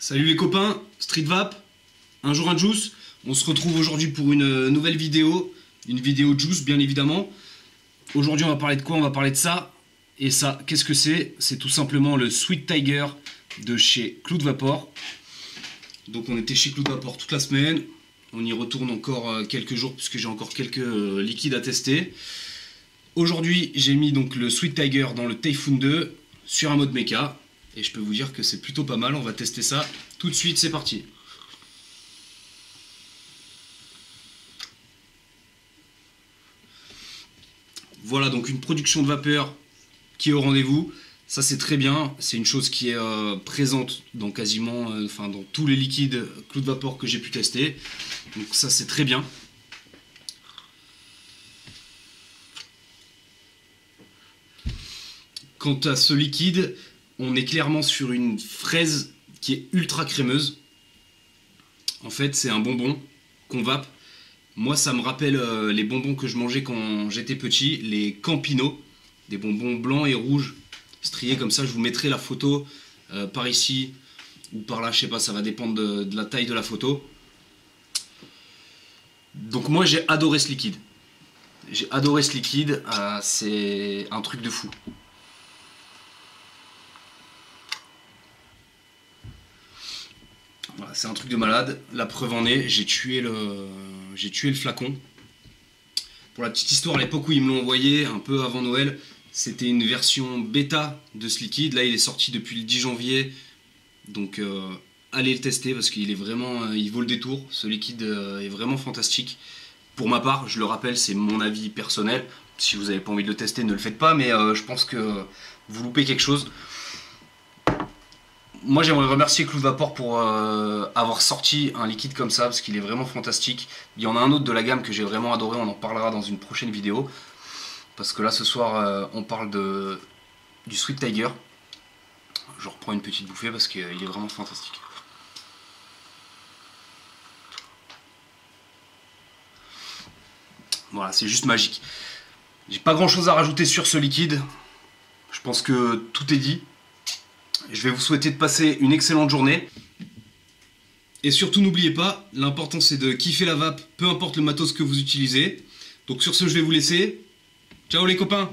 Salut les copains, Street Vap, un jour un juice. On se retrouve aujourd'hui pour une nouvelle vidéo, une vidéo juice bien évidemment. Aujourd'hui on va parler de quoi? On va parler de ça. Et ça, qu'est-ce que c'est? C'est tout simplement le Sweet Tiger de chez Cloud Vapor. Donc on était chez Cloud Vapor toute la semaine. On y retourne encore quelques jours puisque j'ai encore quelques liquides à tester. Aujourd'hui j'ai mis donc le Sweet Tiger dans le Typhoon 2 sur un mode mecha. Et je peux vous dire que c'est plutôt pas mal, on va tester ça tout de suite, c'est parti. Voilà donc une production de vapeur qui est au rendez-vous. Ça c'est très bien, c'est une chose qui est présente dans quasiment, dans tous les liquides Cloud Vapor que j'ai pu tester. Donc ça c'est très bien. Quant à ce liquide, on est clairement sur une fraise qui est ultra crémeuse. En fait, c'est un bonbon qu'on vape. Moi, ça me rappelle les bonbons que je mangeais quand j'étais petit, les Campino, des bonbons blancs et rouges, striés comme ça. Je vous mettrai la photo par ici ou par là, je sais pas, ça va dépendre de la taille de la photo. Donc moi, j'ai adoré ce liquide. J'ai adoré ce liquide, c'est un truc de fou. Voilà, c'est un truc de malade. La preuve en est, j'ai tué le flacon. Pour la petite histoire, à l'époque où ils me l'ont envoyé, un peu avant Noël, c'était une version bêta de ce liquide. Là, il est sorti depuis le 10 janvier. Donc, allez le tester parce qu'il est vraiment, il vaut le détour. Ce liquide est vraiment fantastique. Pour ma part, je le rappelle, c'est mon avis personnel. Si vous n'avez pas envie de le tester, ne le faites pas. Mais je pense que vous loupez quelque chose. Moi j'aimerais remercier Cloud Vapor pour avoir sorti un liquide comme ça parce qu'il est vraiment fantastique. Il y en a un autre de la gamme que j'ai vraiment adoré, on en parlera dans une prochaine vidéo. Parce que là ce soir on parle du Sweet Tiger. Je reprends une petite bouffée parce qu'il est vraiment fantastique. Voilà, c'est juste magique. J'ai pas grand chose à rajouter sur ce liquide. Je pense que tout est dit. Je vais vous souhaiter de passer une excellente journée. Et surtout n'oubliez pas, l'important c'est de kiffer la vape, peu importe le matos que vous utilisez. Donc sur ce je vais vous laisser. Ciao les copains!